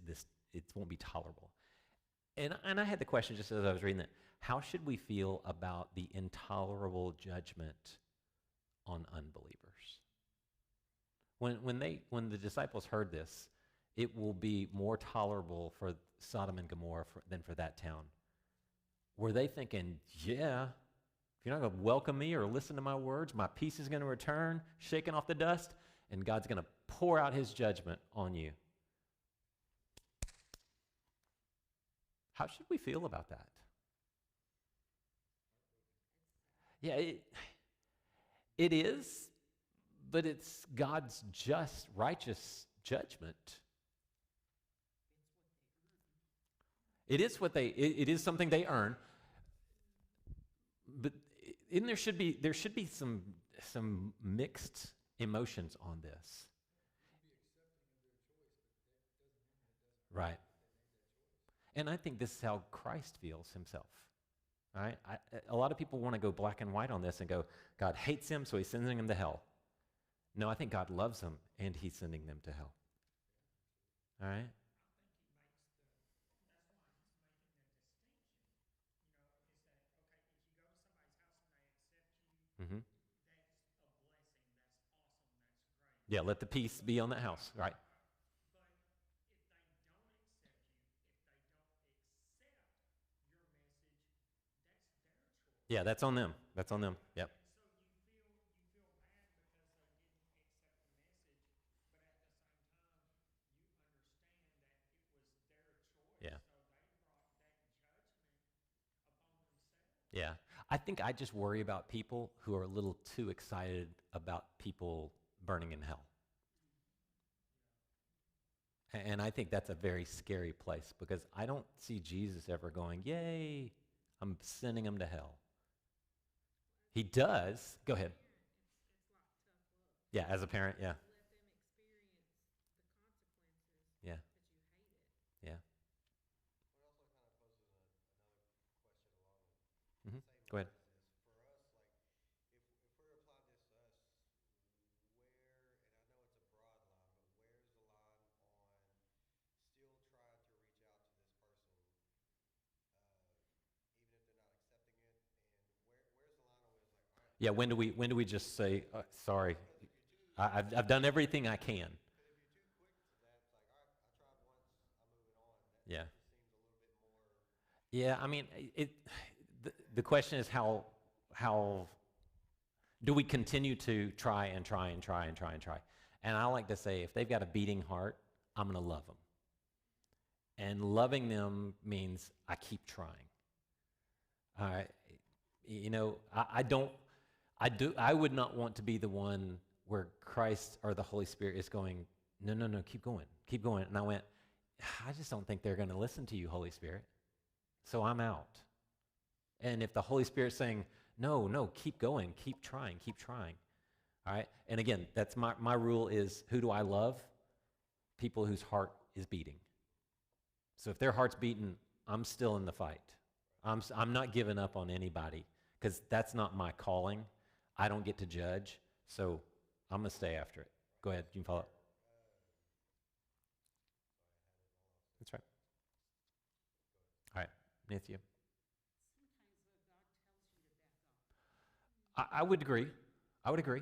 It won't be tolerable. And I had the question just as I was reading that, how should we feel about the intolerable judgment on unbelievers? When the disciples heard this, it will be more tolerable for Sodom and Gomorrah than for that town. Were they thinking, yeah, if you're not going to welcome me or listen to my words, my peace is going to return, shaking off the dust, and God's going to pour out his judgment on you? How should we feel about that? Yeah, it is, but it's God's just, righteous judgment. It is something they earn, but there should be some mixed emotions on this. Right. And I think this is how Christ feels himself. All right? A lot of people want to go black and white on this and go, God hates him, so he's sending him to hell. No, I think God loves them, and he's sending them to hell. All right? Mm-hmm. Yeah, let the peace be on that house, right? Yeah, that's on them. That's on them. Yep. Yeah. Yeah. I think I just worry about people who are a little too excited about people burning in hell. And I think that's a very scary place because I don't see Jesus ever going, "Yay, I'm sending them to hell." He does. Go ahead. Yeah, as a parent, yeah. Yeah. Yeah. Go ahead. Yeah, when do we just say, sorry, I've done everything I can. Yeah. Yeah, I mean, the question is how do we continue to try and try and try and try and try? And I like to say, if they've got a beating heart, I'm going to love them. And loving them means I keep trying. All right. I don't, I would not want to be the one where Christ or the Holy Spirit is going, no, no, no, keep going, keep going. And I went, I just don't think they're going to listen to you, Holy Spirit. So I'm out. And if the Holy Spirit's saying, no, no, keep going, keep trying, keep trying. All right. And again, that's my rule is who do I love? People whose heart is beating. So if their heart's beating, I'm still in the fight. I'm not giving up on anybody because that's not my calling. I don't get to judge. So I'm going to stay after it. Go ahead. You can follow up. That's right. All right. Matthew. I would agree. I would agree.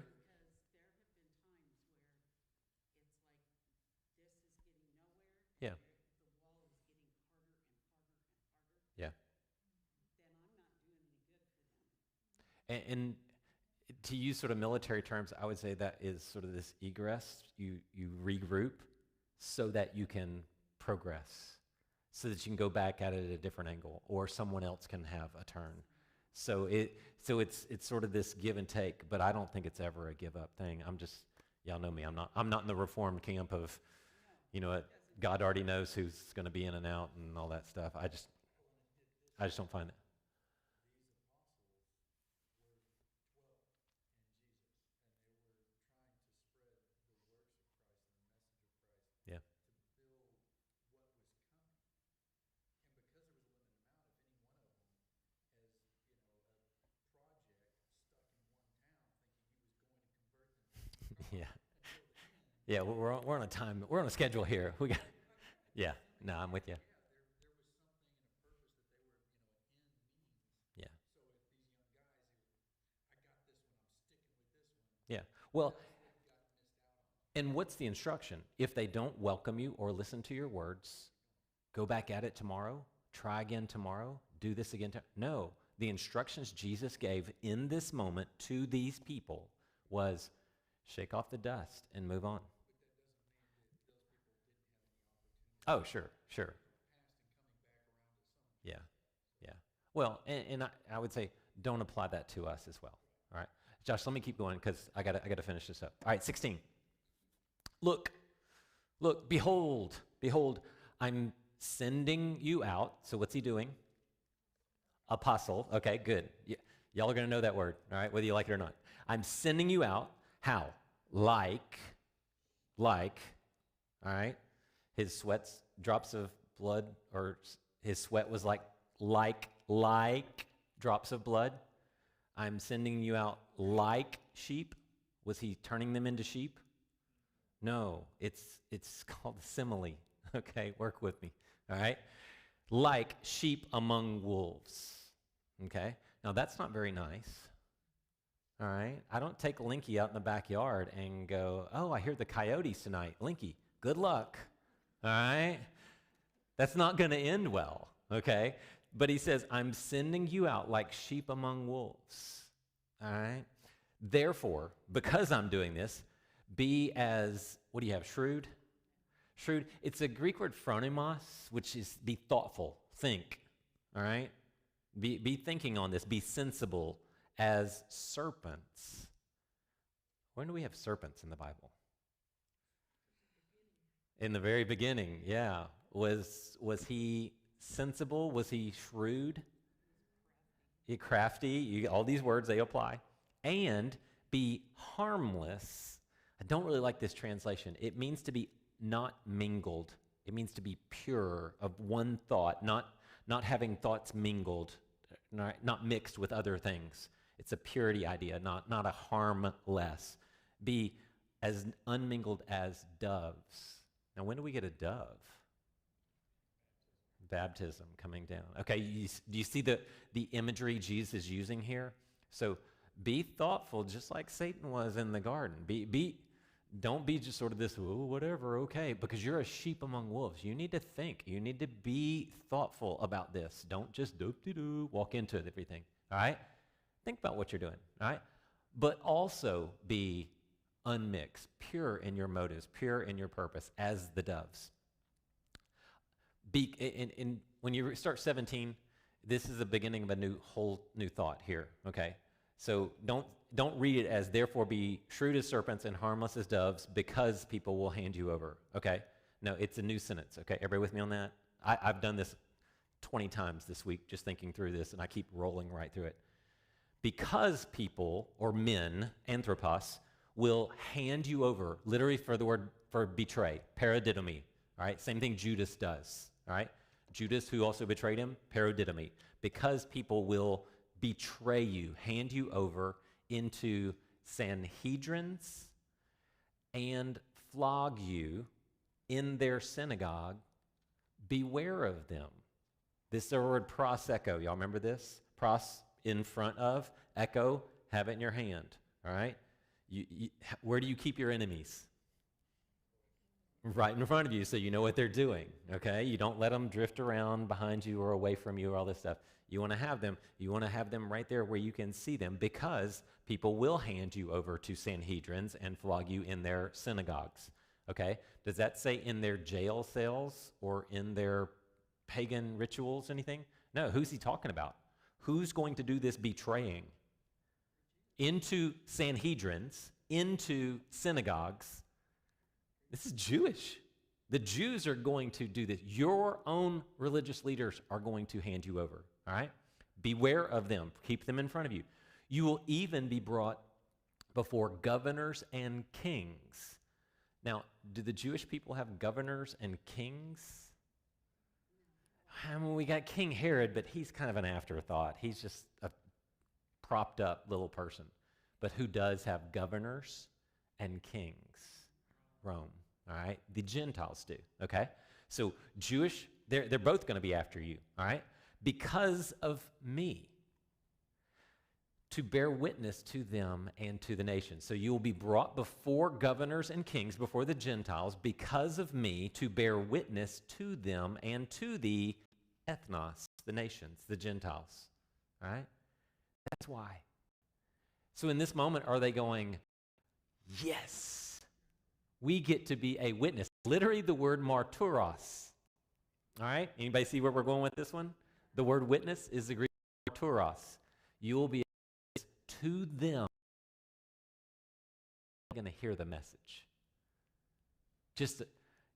Yeah. Yeah. And to use sort of military terms, I would say that is sort of this egress. You regroup so that you can progress, so that you can go back at it at a different angle, or someone else can have a turn. So it's sort of this give and take, but I don't think it's ever a give up thing. Y'all know me. I'm not in the reformed camp of, God already knows who's going to be in and out and all that stuff. I just don't find it. Yeah. Yeah. Yeah, we're on a schedule here. Yeah, no, I'm with you. Yeah, yeah. Well, and what's the instruction? If they don't welcome you or listen to your words, go back at it tomorrow, try again tomorrow, do this again. No, the instructions Jesus gave in this moment to these people was shake off the dust and move on. Oh, sure, sure. Yeah, yeah. Well, and I would say don't apply that to us as well. All right, Josh. Let me keep going because I gotta finish this up. All right, 16. Look, look, behold, I'm sending you out. So what's he doing? Apostle. Okay, good. Y'all are gonna know that word. All right, whether you like it or not. I'm sending you out. How? Like, like. All right. His sweats, drops of blood, or his sweat was like drops of blood. I'm sending you out like sheep. Was he turning them into sheep? No, it's called simile. Okay, work with me. All right, like sheep among wolves. Okay, now that's not very nice. All right, I don't take Linky out in the backyard and go, "Oh, I hear the coyotes tonight, Linky. Good luck." All right, that's not going to end well. Okay, But he says, I'm sending you out like sheep among wolves. All right? Therefore, because I'm doing this, be as, what do you have, shrewd? Shrewd. It's a Greek word phronimos, which is be thoughtful, think. All right? Be thinking on this. Be sensible as serpents. When do we have serpents in the Bible? In the very beginning, yeah. Was he sensible? Was he shrewd? He crafty? All these words, they apply. And be harmless. I don't really like this translation. It means to be not mingled. It means to be pure of one thought, not having thoughts mingled, not mixed with other things. It's a purity idea, not a harmless. Be as unmingled as doves. Now, when do we get a dove? Baptism coming down. Okay, do you see the imagery Jesus is using here? So be thoughtful, just like Satan was in the garden. Don't be just sort of this, whatever, okay, because you're a sheep among wolves. You need to think. You need to be thoughtful about this. Don't just doop-de-doo, walk into everything, all right? Think about what you're doing, all right? But also be unmixed, pure in your motives, pure in your purpose, as the doves. When you start 17, this is the beginning of a whole new thought here, okay? So don't read it as, therefore be shrewd as serpents and harmless as doves, because people will hand you over, okay? No, it's a new sentence, okay? Everybody with me on that? I've done this 20 times this week, just thinking through this, and I keep rolling right through it. Because people, or men, anthropos, will hand you over, literally for the word for betray, paradidomi, all right? Same thing Judas does, all right? Judas, who also betrayed him, paradidomi. Because people will betray you, hand you over into Sanhedrins and flog you in their synagogue, beware of them. This is the word pros echo. Y'all remember this? Pros, in front of, echo, have it in your hand, all right? Where do you keep your enemies? Right in front of you, so you know what they're doing, okay? You don't let them drift around behind you or away from you or all this stuff. You want to have them right there where you can see them, because people will hand you over to Sanhedrins and flog you in their synagogues, okay? Does that say in their jail cells or in their pagan rituals, anything? No, who's he talking about? Who's going to do this betraying? Into Sanhedrins, into synagogues. This is Jewish. The Jews are going to do this. Your own religious leaders are going to hand you over, all right? Beware of them. Keep them in front of you. You will even be brought before governors and kings. Now, do the Jewish people have governors and kings? I mean, we got King Herod, but he's kind of an afterthought. He's just a propped up little person. But who does have governors and kings? Rome, all right? The Gentiles do, okay? So Jewish, they're both going to be after you, all right? Because of me, to bear witness to them and to the nations. So you will be brought before governors and kings, before the Gentiles, because of me, to bear witness to them and to the ethnos, the nations, the Gentiles, all right? That's why. So in this moment, are they going, yes, we get to be a witness? Literally the word marturos. All right? Anybody see where we're going with this one? The word witness is the Greek marturos. You will be a witness to them. You're going to hear the message.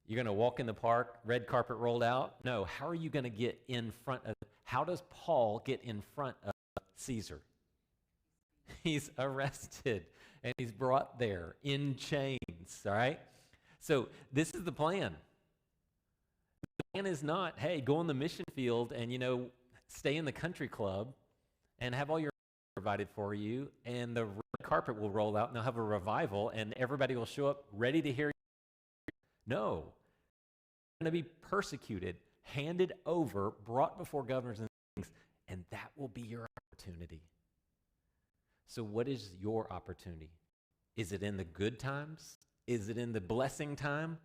You're going to walk in the park, red carpet rolled out? No. How are you going to get in front of, how does Paul get in front of Caesar? He's arrested and he's brought there in chains, all right? So this is the plan. The plan is not, hey, go on the mission field and, stay in the country club and have all your provided for you, and the red carpet will roll out and they'll have a revival and everybody will show up ready to hear you. No. You're going to be persecuted, handed over, brought before governors and kings, and that will be your opportunity. So what is your opportunity? Is it in the good times? Is it in the blessing time?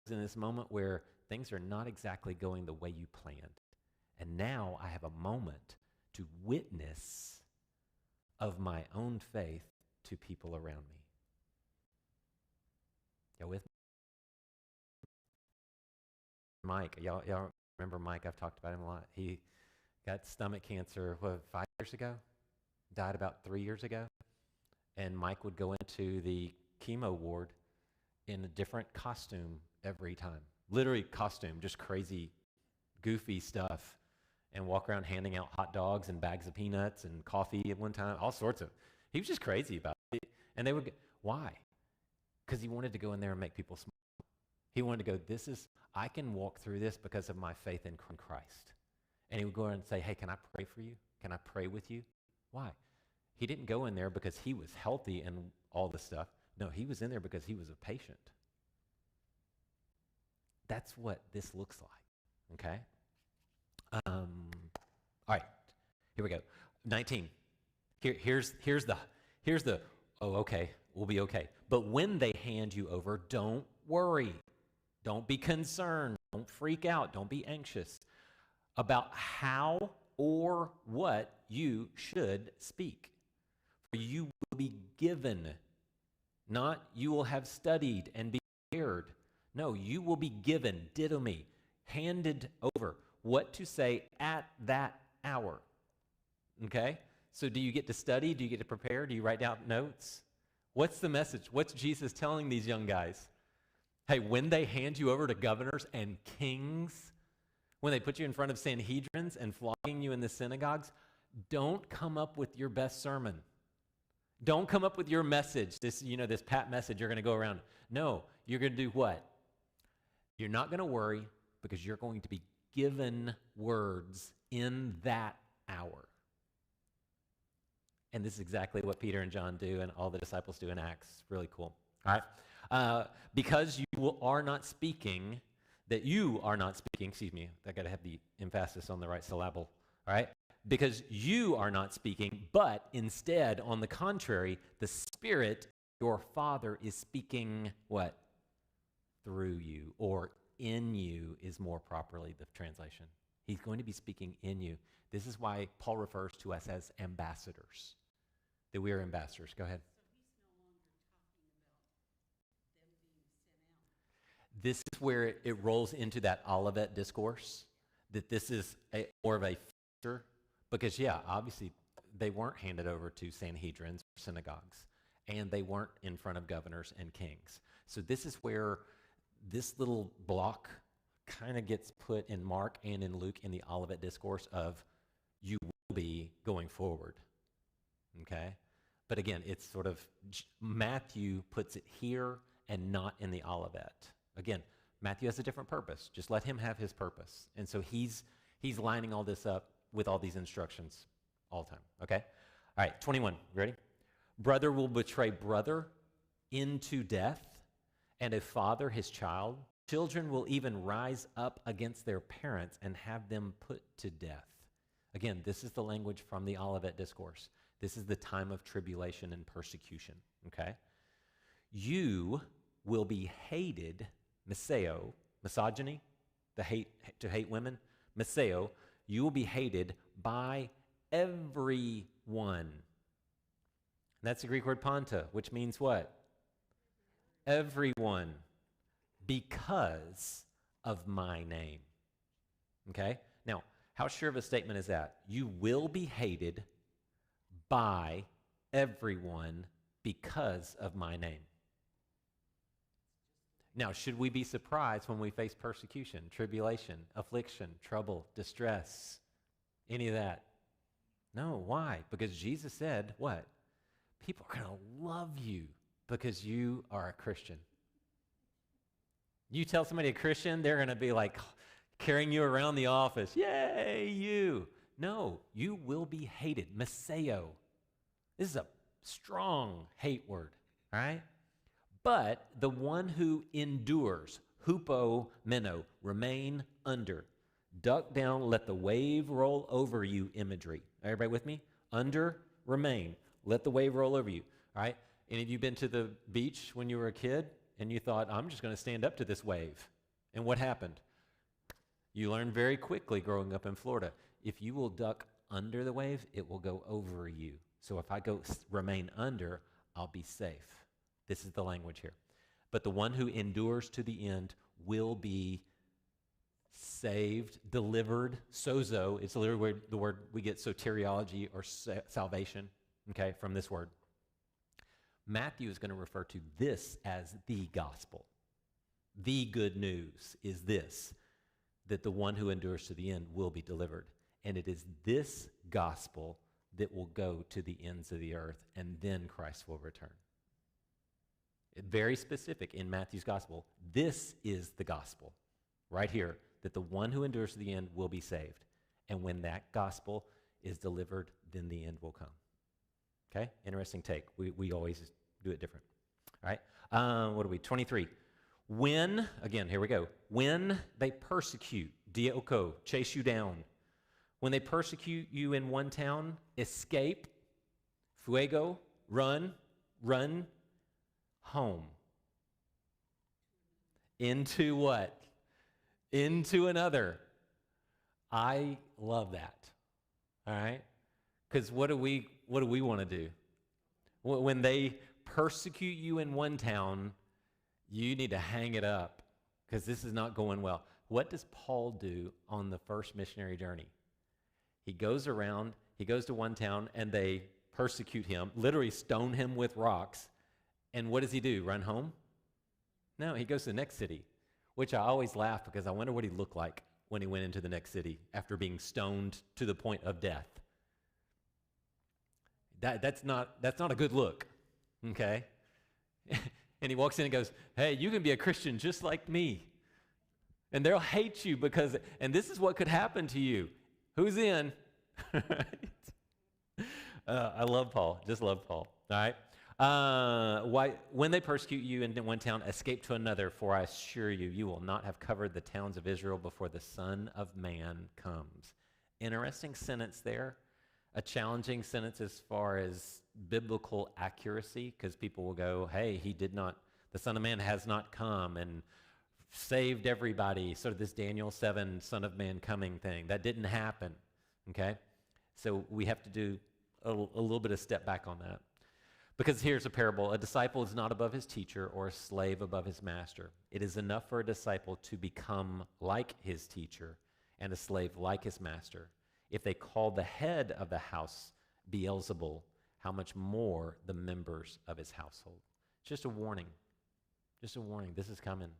Is it in this moment where things are not exactly going the way you planned? And now I have a moment to witness of my own faith to people around me. Y'all with me? Mike, y'all remember Mike? I've talked about him a lot. He got stomach cancer, 5 years ago? Died about 3 years ago. And Mike would go into the chemo ward in a different costume every time. Literally costume, just crazy, goofy stuff. And walk around handing out hot dogs and bags of peanuts and coffee at one time, all sorts of. He was just crazy about it. And they would, why? Because he wanted to go in there and make people smile. He wanted to go, I can walk through this because of my faith in Christ. And he would go in and say, hey, can I pray for you? Can I pray with you? Why? He didn't go in there because he was healthy and all this stuff. No, he was in there because he was a patient. That's what this looks like, okay? All right, here we go. 19. Here's the, oh, okay, we'll be okay. But when they hand you over, don't worry. Don't be concerned. Don't freak out. Don't be anxious about how or what you should speak. For you will be given, not you will have studied and be prepared. No, you will be given, didomi, handed over, what to say at that hour. Okay? So do you get to study? Do you get to prepare? Do you write down notes? What's the message? What's Jesus telling these young guys? Hey, when they hand you over to governors and kings, when they put you in front of Sanhedrins and flogging you in the synagogues, don't come up with your best sermon. Don't come up with your message, this pat message you're going to go around. No, you're going to do what? You're not going to worry because you're going to be given words in that hour. And this is exactly what Peter and John do and all the disciples do in Acts. Really cool. All right? Because you are not speaking, I got to have the emphasis on the right syllable. All right? Because you are not speaking, but instead, on the contrary, the Spirit, your Father, is speaking what? Through you, or in you is more properly the translation. He's going to be speaking in you. This is why Paul refers to us as ambassadors, that we are ambassadors. Go ahead. This is where it rolls into that Olivet discourse, that this is more of a feature, because, obviously, they weren't handed over to Sanhedrins or synagogues, and they weren't in front of governors and kings. So this is where this little block kind of gets put in Mark and in Luke in the Olivet discourse of you will be going forward, okay? But again, it's sort of, Matthew puts it here and not in the Olivet. Again, Matthew has a different purpose. Just let him have his purpose. And so he's lining all this up with all these instructions all the time, okay? All right, 21, ready? Brother will betray brother into death, and a father his child. Children will even rise up against their parents and have them put to death. Again, this is the language from the Olivet Discourse. This is the time of tribulation and persecution, okay? You will be hated, miseo, misogyny, to hate women, miseo, you will be hated by everyone. And that's the Greek word panta, which means what? Everyone, because of my name. Okay? Now, how sure of a statement is that? You will be hated by everyone because of my name. Now, should we be surprised when we face persecution, tribulation, affliction, trouble, distress, any of that? No, why? Because Jesus said, what? People are going to love you because you are a Christian. You tell somebody a Christian, they're going to be like carrying you around the office. Yay, you. No, you will be hated. Miseo. This is a strong hate word, all right? But the one who endures, hupomeno, remain under. Duck down, let the wave roll over you imagery. Everybody with me? Under, remain. Let the wave roll over you. All right? Any of you been to the beach when you were a kid and you thought, I'm just going to stand up to this wave? And what happened? You learn very quickly growing up in Florida. If you will duck under the wave, it will go over you. So if I remain under, I'll be safe. This is the language here. But the one who endures to the end will be saved, delivered. Sozo is literally the word we get soteriology or salvation, okay, from this word. Matthew is going to refer to this as the gospel. The good news is this, that the one who endures to the end will be delivered. And it is this gospel that will go to the ends of the earth, and then Christ will return. Very specific in Matthew's gospel. This is the gospel, right here, that the one who endures to the end will be saved. And when that gospel is delivered, then the end will come. Okay? Interesting take. We always do it different. All right? What are we? 23. When, again, here we go. When they persecute, dioko, chase you down. When they persecute you in one town, escape, fuego, run home. Into what? Into another. I love that. All right? Because what do we want to do? When they persecute you in one town, you need to hang it up because this is not going well. What does Paul do on the first missionary journey? He goes around, he goes to one town, and they persecute him, literally stone him with rocks. And what does he do? Run home? No, he goes to the next city, which I always laugh because I wonder what he looked like when he went into the next city after being stoned to the point of death. That's not a good look, okay? And he walks in and goes, hey, you can be a Christian just like me. And they'll hate you because, and this is what could happen to you. Who's in? I love Paul, just love Paul, all right? When they persecute you in one town, escape to another, for I assure you, you will not have covered the towns of Israel before the Son of Man comes. Interesting sentence there. A challenging sentence as far as biblical accuracy, because people will go, hey, the Son of Man has not come and saved everybody. Sort of this Daniel 7 Son of Man coming thing. That didn't happen, okay? So we have to do a little bit of step back on that. Because here's a parable. A disciple is not above his teacher or a slave above his master. It is enough for a disciple to become like his teacher and a slave like his master. If they call the head of the house Beelzebul, how much more the members of his household? Just a warning. Just a warning. This is coming.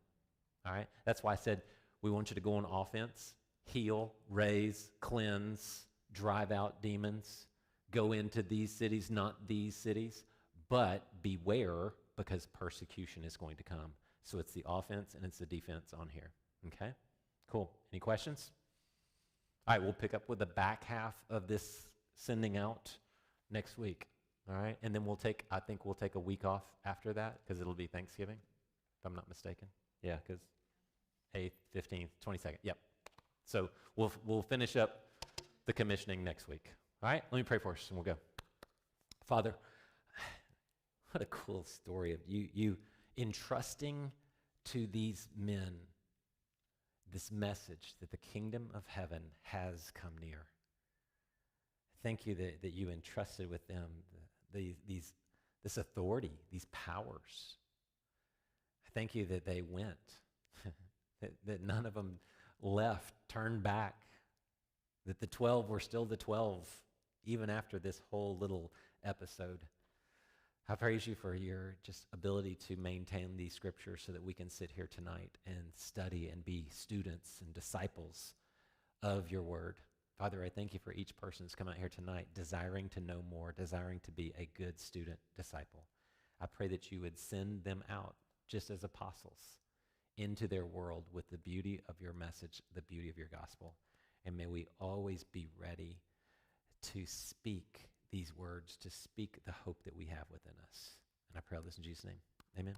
All right? That's why I said we want you to go on offense, heal, raise, cleanse, drive out demons, go into these cities, not these cities, but beware because persecution is going to come. So it's the offense and it's the defense on here. Okay? Cool. Any questions? All right, we'll pick up with the back half of this sending out next week. All right? And then I think we'll take a week off after that because it'll be Thanksgiving, if I'm not mistaken. Yeah, because 8th, 15th, 22nd. Yep. So we'll finish up the commissioning next week. All right? Let me pray for us and we'll go. Father, what a cool story of you entrusting to these men this message that the kingdom of heaven has come near. Thank you that you entrusted with them this authority, these powers. Thank you that they went, that none of them left, turned back, that the 12 were still the 12, even after this whole little episode. I praise you for your just ability to maintain these scriptures so that we can sit here tonight and study and be students and disciples of your word. Father, I thank you for each person who's come out here tonight desiring to know more, desiring to be a good student disciple. I pray that you would send them out just as apostles into their world with the beauty of your message, the beauty of your gospel. And may we always be ready to speak these words, to speak the hope that we have within us. And I pray all this in Jesus' name. Amen.